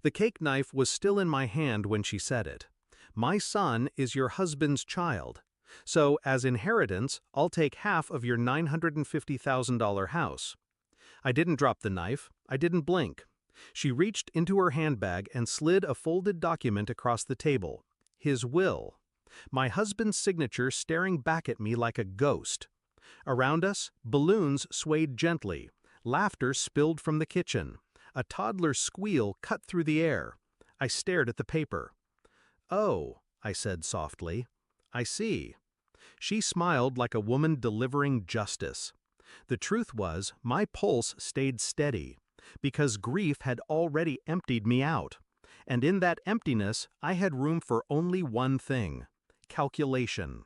The cake knife was still in my hand when she said it. My son is your husband's child. So, as inheritance, I'll take half of your $950,000 house. I didn't drop the knife. I didn't blink. She reached into her handbag and slid a folded document across the table. His will. My husband's signature staring back at me like a ghost. Around us, balloons swayed gently. Laughter spilled from the kitchen. A toddler's squeal cut through the air. I stared at the paper. "Oh," I said softly. "I see." She smiled like a woman delivering justice. The truth was, my pulse stayed steady, because grief had already emptied me out. And in that emptiness, I had room for only one thing: calculation.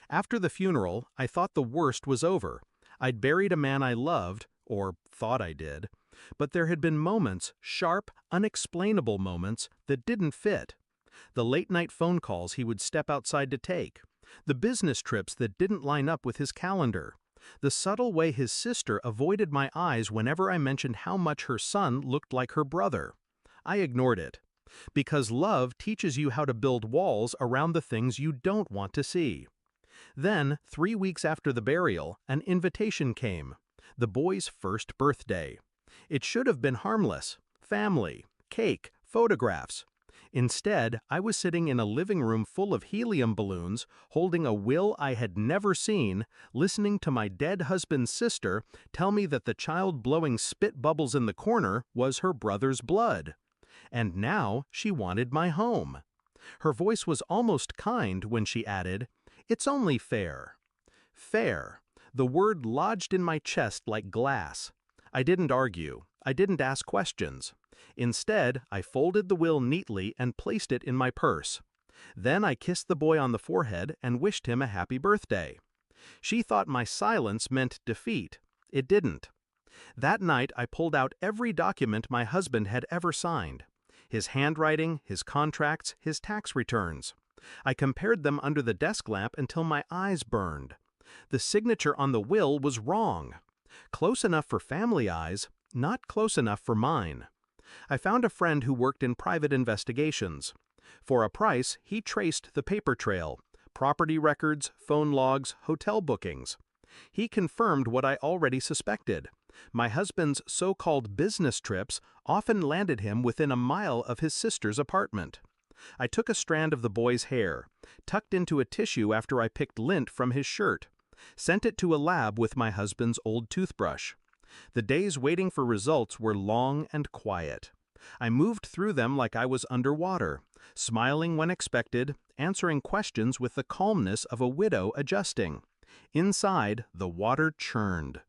After the funeral, I thought the worst was over. I'd buried a man I loved, or thought I did, but there had been moments, sharp, unexplainable moments, that didn't fit. The late-night phone calls he would step outside to take, the business trips that didn't line up with his calendar, the subtle way his sister avoided my eyes whenever I mentioned how much her son looked like her brother. I ignored it. Because love teaches you how to build walls around the things you don't want to see. Then, 3 weeks after the burial, an invitation came. The boy's first birthday. It should have been harmless. Family, cake, photographs. Instead, I was sitting in a living room full of helium balloons, holding a will I had never seen, listening to my dead husband's sister tell me that the child blowing spit bubbles in the corner was her brother's blood. And now she wanted my home. Her voice was almost kind when she added, "It's only fair." Fair. The word lodged in my chest like glass. I didn't argue. I didn't ask questions. Instead, I folded the will neatly and placed it in my purse. Then I kissed the boy on the forehead and wished him a happy birthday. She thought my silence meant defeat. It didn't. That night I pulled out every document my husband had ever signed. His handwriting, his contracts, his tax returns. I compared them under the desk lamp until my eyes burned. The signature on the will was wrong. Close enough for family eyes, not close enough for mine. I found a friend who worked in private investigations. For a price, he traced the paper trail: property records, phone logs, hotel bookings. He confirmed what I already suspected. My husband's so-called business trips often landed him within a mile of his sister's apartment. I took a strand of the boy's hair, tucked into a tissue after I picked lint from his shirt, sent it to a lab with my husband's old toothbrush. The days waiting for results were long and quiet. I moved through them like I was underwater, smiling when expected, answering questions with the calmness of a widow adjusting. Inside, the water churned.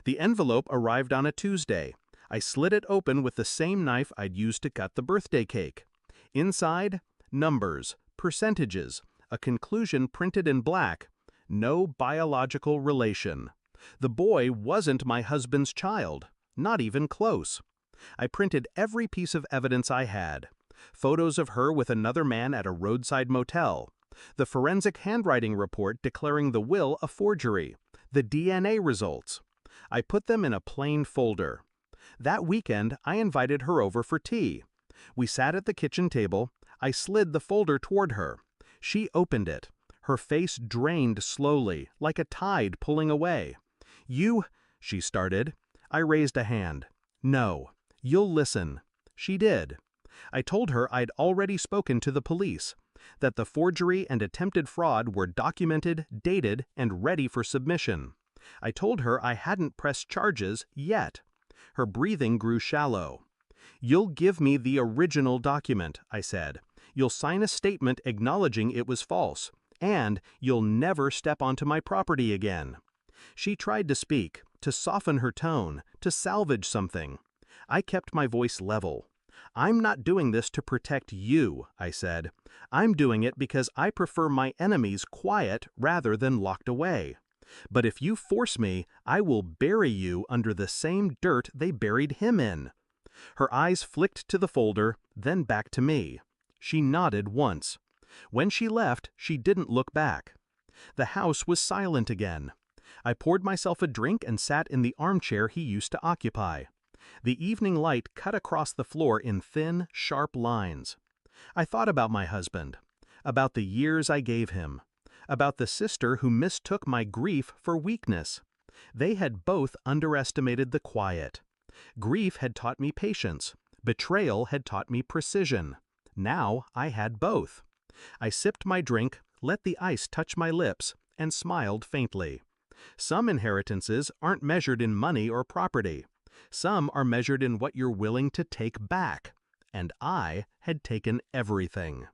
The envelope arrived on a Tuesday. I slit it open with the same knife I'd used to cut the birthday cake. Inside, numbers, percentages, a conclusion printed in black: no biological relation. The boy wasn't my husband's child, not even close. I printed every piece of evidence I had. Photos of her with another man at a roadside motel. The forensic handwriting report declaring the will a forgery. The DNA results. I put them in a plain folder. That weekend, I invited her over for tea. We sat at the kitchen table. I slid the folder toward her. She opened it. Her face drained slowly, like a tide pulling away. "You," she started. I raised a hand. "No. You'll listen." She did. I told her I'd already spoken to the police, that the forgery and attempted fraud were documented, dated, and ready for submission. I told her I hadn't pressed charges yet. Her breathing grew shallow. "You'll give me the original document," I said. "You'll sign a statement acknowledging it was false, and you'll never step onto my property again." She tried to speak, to soften her tone, to salvage something. I kept my voice level. "I'm not doing this to protect you," I said. "I'm doing it because I prefer my enemies quiet rather than locked away. But if you force me, I will bury you under the same dirt they buried him in." Her eyes flicked to the folder, then back to me. She nodded once. When she left, she didn't look back. The house was silent again. I poured myself a drink and sat in the armchair he used to occupy. The evening light cut across the floor in thin, sharp lines. I thought about my husband, about the years I gave him, about the sister who mistook my grief for weakness. They had both underestimated the quiet. Grief had taught me patience. Betrayal had taught me precision. Now I had both. I sipped my drink, let the ice touch my lips, and smiled faintly. Some inheritances aren't measured in money or property. Some are measured in what you're willing to take back. And I had taken everything.